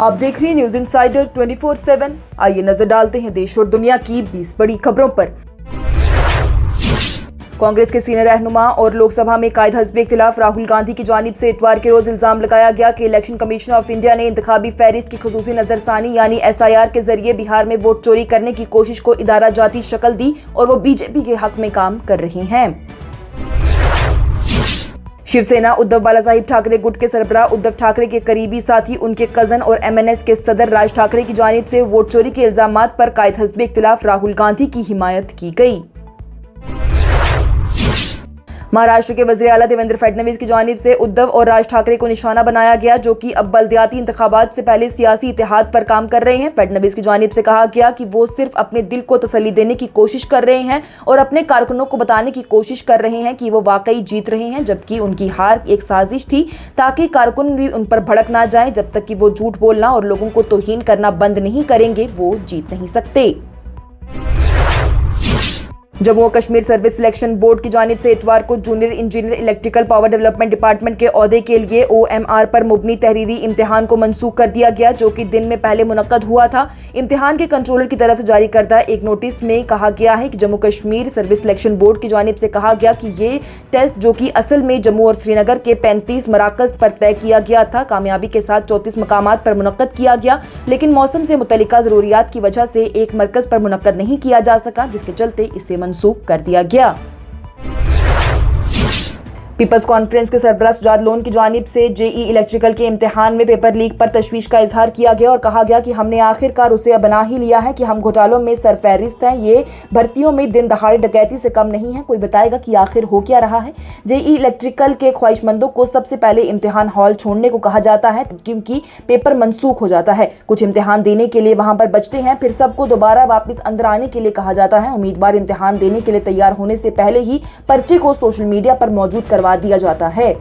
आप देख रहे हैं न्यूज इंसाइडर 24/7। आइए नजर डालते हैं देश और दुनिया की 20 बड़ी खबरों पर। कांग्रेस के सीनियर रहनुमा और लोकसभा में कायद हस्ब इख्तिलाफ राहुल गांधी की जानिब से इतवार के रोज इल्जाम लगाया गया कि इलेक्शन कमीशन ऑफ इंडिया ने इंतखाबी फहरिस्त की खुसूसी नजरसानी यानी SIR के जरिए बिहार में वोट चोरी करने की कोशिश को इदारा जाती शक्ल दी और वो बीजेपी के हक में काम कर रहे हैं। शिवसेना उद्धव बालासाहिब ठाकरे गुट के सरबराह उद्धव ठाकरे के करीबी साथी उनके कजन और MNS के सदर राज ठाकरे की जानिब से वोट चोरी के इल्जामात पर कायद हस्ब इख्तिलाफ राहुल गांधी की हिमायत की गई। महाराष्ट्र के वज़ीर आला देवेंद्र फडणवीस की जानिब से उद्धव और राज ठाकरे को निशाना बनाया गया, जो कि अब बल्दियाती इंतखाबात से पहले सियासी इत्तेहाद पर काम कर रहे हैं। फडणवीस की जानिब से कहा गया कि वो सिर्फ अपने दिल को तसल्ली देने की कोशिश कर रहे हैं और अपने कारकुनों को बताने की कोशिश कर रहे हैं कि वो वाकई जीत रहे हैं, जबकि उनकी हार एक साजिश थी ताकि कारकुन भी उन पर भड़क ना जाए। जब तक कि वो झूठ बोलना और लोगों को तौहीन करना बंद नहीं करेंगे, वो जीत नहीं सकते। जम्मू और कश्मीर सर्विस सिलेक्शन बोर्ड की जानिब से इतवार को junior engineer electrical power development department के ओहदे के लिए OMR पर मुबनी तहरीरी इम्तिहान को मनसूख कर दिया गया, जो कि दिन में पहले मुनक्कद हुआ था। इम्तिहान के कंट्रोलर की तरफ से जारी करदा एक नोटिस में कहा गया है कि Jammu Kashmir service selection board की जानिब से कहा गया कि ये टेस्ट, जो कि असल में जम्मू और श्रीनगर के 35 मराकज पर तय किया गया था, कामयाबी के साथ 34 मकामात पर मुनक्कद किया गया, लेकिन मौसम से मुतल्लिका जरूरियात की वजह से एक मरकज पर मुनक्कद नहीं किया जा सका, जिसके चलते इसे मनसूख कर दिया गया। पीपल्स कॉन्फ्रेंस के सरबराह सुजात लोन की जानिब से JE इलेक्ट्रिकल के इम्तिहान में पेपर लीक पर तशवीश का इजहार किया गया और कहा गया कि हमने आखिरकार उसे बना ही लिया है कि हम घोटालों में सरफहरिस्त हैं। ये भर्तियों में दिन दहाड़े डकैती से कम नहीं है। कोई बताएगा कि आखिर हो क्या रहा है। JE इलेक्ट्रिकल के ख्वाहिशमंदों को सबसे पहले इम्तिहान हॉल छोड़ने को कहा जाता है, क्योंकि पेपर मनसूख हो जाता है। कुछ इम्तिहान देने के लिए वहां पर बचते हैं, फिर सबको दोबारा वापस अंदर आने के लिए कहा जाता है। उम्मीदवार इम्तिहान देने के लिए तैयार होने से पहले ही पर्चे को सोशल मीडिया पर मौजूद करवा दिया जाता है।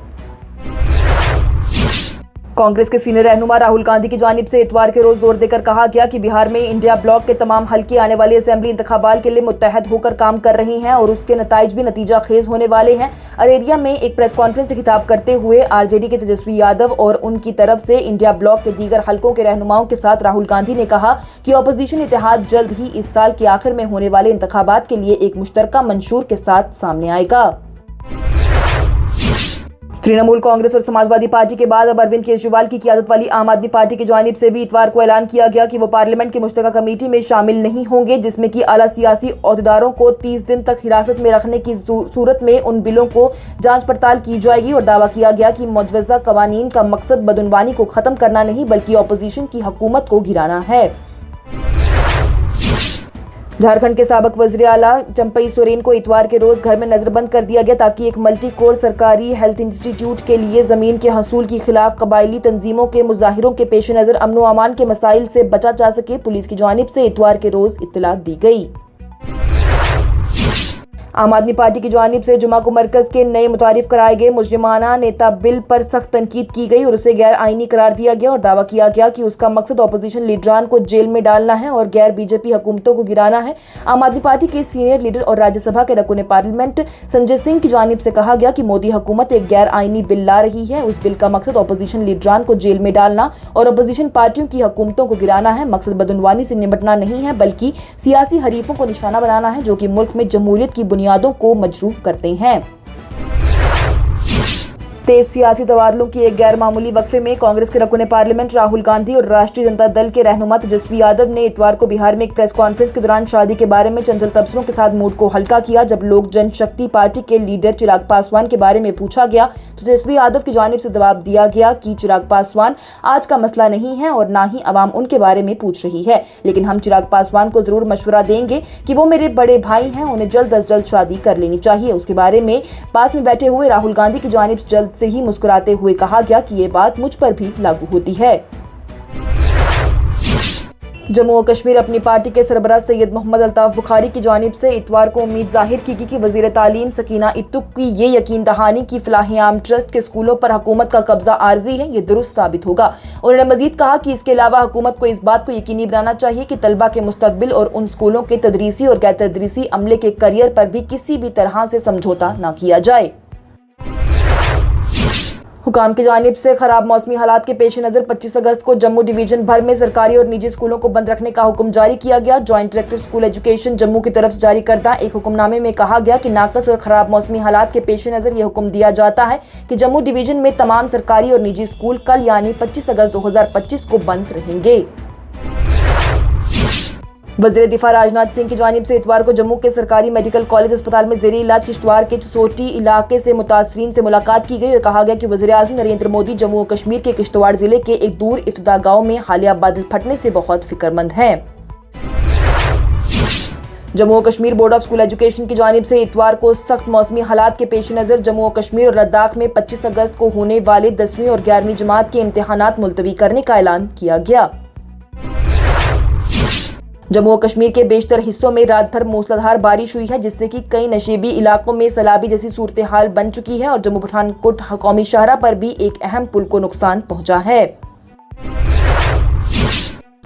कांग्रेस के सीनियर रहनुमा राहुल गांधी की जानिब से इतवार के रोज जोर देकर कहा गया कि बिहार में इंडिया ब्लॉक के तमाम हल्के आने वाले असेंबली इंतखाबात के लिए मुत्तहद होकर काम कर रही हैं और उसके नताइज भी नतीजा खेज होने वाले हैं। अरेरिया में एक प्रेस कॉन्फ्रेंस से खिताब करते हुए RJD के तेजस्वी यादव और उनकी तरफ से इंडिया ब्लॉक के दीगर हल्कों के रहनुमाओं के साथ राहुल गांधी ने कहा कि अपोजिशन इत्तेहाद जल्द ही इस साल के आखिर में होने वाले इंतखाबात के लिए एक मुश्तरका मंशूर के साथ सामने आएगा। तृणमूल कांग्रेस और समाजवादी पार्टी के बाद अब अरविंद केजरीवाल की क़ियादत वाली आम आदमी पार्टी की जानिब से भी इतवार को ऐलान किया गया कि वो पार्लियामेंट की मुश्तरका कमेटी में शामिल नहीं होंगे, जिसमें कि आला सियासी ओहदेदारों को 30 दिन तक हिरासत में रखने की सूरत में उन बिलों को जांच पड़ताल की जाएगी। और दावा किया गया कि मौजूदा कवानीन का मकसद बदउनवानी को खत्म करना नहीं बल्कि अपोजिशन की हुकूमत को गिराना है। झारखंड के साबिक वज़ीर आला चंपई सोरेन को इतवार के रोज घर में नजरबंद कर दिया गया ताकि एक मल्टी कोर सरकारी हेल्थ इंस्टीट्यूट के लिए जमीन के हसूल के खिलाफ कबायली तंजीमों के मुजाहिरों के पेश नजर अमन व अमान के मसाइल से बचा जा सके। पुलिस की जानिब से इतवार के रोज इत्तला दी गई। आम आदमी पार्टी की जानिब से जुमा को मरकज के नए मुतारिफ कराए गए मुजरिमाना नेता बिल पर सख्त तनकीद की गई और उसे गैर आईनी करार दिया गया और दावा किया गया कि उसका मकसद अपोजिशन लीडरान को जेल में डालना है और गैर BJP हुकूमतों को गिराना है। आम आदमी पार्टी के सीनियर लीडर और राज्यसभा के रकुन पार्लियामेंट संजय सिंह की जानिब से कहा गया कि मोदी हुकूमत एक गैर आईनी बिल ला रही है। उस बिल का मकसद अपोजिशन लीडरान को जेल में डालना और अपोजिशन पार्टियों की हुकूमतों को गिराना है। मकसद बदउनवानी से निपटना नहीं है बल्कि सियासी हरीफों को निशाना बनाना है, जो कि मुल्क में जमहूरियत की बुनियादों को मजरूह करते हैं। तेज सियासी तबादलों की एक गैर मामूली वक्फे में कांग्रेस के रकुन पार्लियामेंट राहुल गांधी और राष्ट्रीय जनता दल के रहनुमा तेजस्वी यादव ने इतवार को बिहार में एक प्रेस कॉन्फ्रेंस के दौरान शादी के बारे में चंचल तबसरों के साथ मूड को हल्का किया। जब लोक जनशक्ति पार्टी के लीडर चिराग पासवान के बारे में पूछा गया तो तेजस्वी यादव की जानिब से जवाब दिया गया कि चिराग पासवान आज का मसला नहीं है और ना ही अवाम उनके बारे में पूछ रही है, लेकिन हम चिराग पासवान को जरूर मशवरा देंगे कि वो मेरे बड़े भाई हैं, उन्हें जल्द अज जल्द शादी कर लेनी चाहिए। उसके बारे में पास में बैठे हुए राहुल गांधी की जानिब से जल्द से ही मुस्कुराते हुए कहा गया कि ये बात मुझ पर भी लागू होती है। जम्मू और कश्मीर अपनी पार्टी के सरबराह सैयद मोहम्मद अल्ताफ बुखारी की जानिब से इतवार को उम्मीद जाहिर की कि वज़ीर तालीम सकीना इत्तुक की ये यकीन दहानी की फलाह-ए-आम ट्रस्ट के स्कूलों पर हुकूमत का कब्जा आर्जी है, ये दुरुस्त साबित होगा। उन्होंने मजीद कहा कि इसके अलावा हुकूमत को इस बात को यकीनी बनाना चाहिए कि तलबा के मुस्तकबिल और उन स्कूलों के तदरीसी और गैर तदरीसी अमले के करियर पर भी किसी भी तरह से समझौता न किया जाए। हुकाम की जानिब से खराब मौसमी हालात के पेश नज़र 25 अगस्त को जम्मू डिवीजन भर में सरकारी और निजी स्कूलों को बंद रखने का हुक्म जारी किया गया। Joint director school education Jammu की तरफ से जारी करदा एक हुक्मनामे में कहा गया कि नाकस और खराब मौसमी हालात के पेश नज़र यह हुक्म दिया जाता है कि जम्मू डिवीजन में तमाम सरकारी और निजी स्कूल कल यानी 25 अगस्त 2025 को बंद रहेंगे। वज़ीर दिफा राजनाथ सिंह की जानिब से इतवार को जम्मू के सरकारी मेडिकल कॉलेज अस्पताल में ज़ेरे इलाज किश्तवाड़ के चसोटी इलाके से मुतासरीन से मुलाकात की गई और कहा गया कि वज़ीर आज़म नरेंद्र मोदी जम्मू और कश्मीर के किश्तवाड़ जिले के एक दूर इफ्तदा गाँव में हालिया बादल फटने से बहुत फिक्रमंद हैं। जम्मू और Kashmir board of school education की जानिब से इतवार को सख्त मौसमी हालात के पेश नज़र जम्मू और कश्मीर और लद्दाख में 25 अगस्त को होने वाले 10वीं और 11वीं जमात के इम्तिहानात मुलतवी करने का ऐलान किया गया। जम्मू और कश्मीर के बेशतर हिस्सों में रात भर मूसलाधार बारिश हुई है, जिससे कि कई नशेबी इलाकों में सैलाबी जैसी सूरत हाल बन चुकी है और जम्मू पठानकोट कौमी शाहरा पर भी एक अहम पुल को नुकसान पहुंचा है।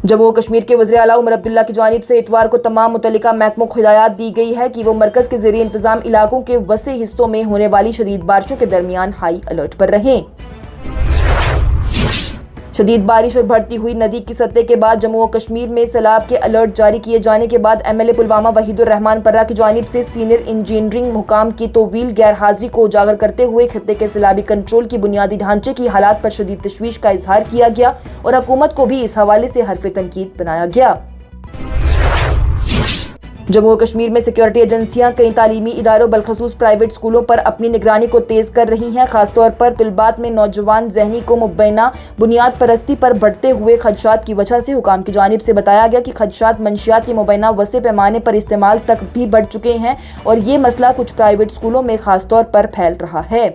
जम्मू और कश्मीर के वज़ीर आला उमर अब्दुल्ला की जानिब से इतवार को तमाम मुतल्लिका महकमों को हिदायत दी गई है कि वो मरकज के ज़रिए इंतजाम इलाकों के वसी हिस्सों में होने वाली शदीद बारिशों के दरमियान हाई अलर्ट पर रहें। शदीद बारिश और बढ़ती हुई नदी की सतह के बाद जम्मू और कश्मीर में सैलाब के अलर्ट जारी किए जाने के बाद MLA पुलवामा वहीदुर रहमान पर्रा की जानिब से सीनियर इंजीनियरिंग हुकाम की तोवील गैर हाजिरी को उजागर करते हुए खित्ते के सैलाबी कंट्रोल की बुनियादी ढांचे की हालात पर शदीद तशवीश का इजहार किया गया और हुकूमत को भी इस हवाले से हरफ तनकीद बनाया गया। जम्मू और कश्मीर में सिक्योरिटी एजेंसियां कई तालीमी इदारों बलखसूस प्राइवेट स्कूलों पर अपनी निगरानी को तेज कर रही हैं। खासतौर पर तलबात में नौजवान जहनी को मुबैना बुनियाद परस्ती पर बढ़ते हुए खदशात की वजह से हुकाम की जानिब से बताया गया कि खदशात मंशियात के मुबैना वसे पैमाने पर इस्तेमाल तक भी बढ़ चुके हैं और ये मसला कुछ प्राइवेट स्कूलों में खासतौर पर फैल रहा है।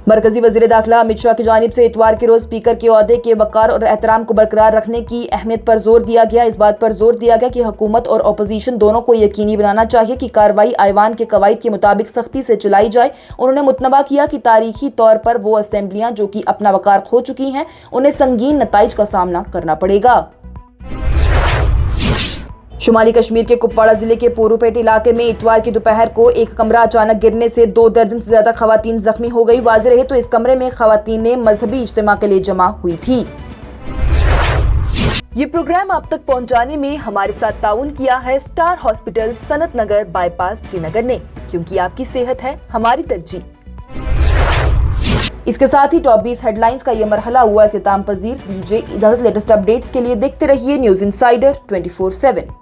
मरकजी वज़ीर दाखिला अमित शाह की जानिब से इतवार के रोज स्पीकर के ओहदे के वक़ार और एहतराम को बरकरार रखने की अहमियत पर जोर दिया गया। इस बात पर जोर दिया गया कि हुकूमत और अपोजिशन दोनों को यकीनी बनाना चाहिए कि कार्रवाई ऐवान के कवायद के मुताबिक सख्ती से चलाई जाए। उन्होंने मुतनबा किया कि तारीखी तौर पर वो असेंबलियां जो कि अपना वक़ार खो चुकी हैं उन्हें संगीन नताइज का सामना करना पड़ेगा। शुमाली कश्मीर के कुपवाड़ा जिले के पोरूपेट इलाके में इतवार की दोपहर को एक कमरा अचानक गिरने से 2 दर्जन से ज्यादा खवातीन जख्मी हो गई। वाज़ेह रहे तो इस कमरे में खवातीनें मजहबी इज्तिमा के लिए जमा हुई थी। ये प्रोग्राम आप तक पहुंचाने में हमारे साथ ताउन किया है स्टार हॉस्पिटल सनत नगर बाईपास श्रीनगर ने, क्योंकि आपकी सेहत है हमारी तरजीह। इसके साथ ही टॉप 20 हेडलाइंस का ये मरहला हुआ इख्तिताम पजीर। दीजिए इजाजत। लेटेस्ट अपडेट्स के लिए देखते रहिए न्यूज़ इनसाइडर 24/7।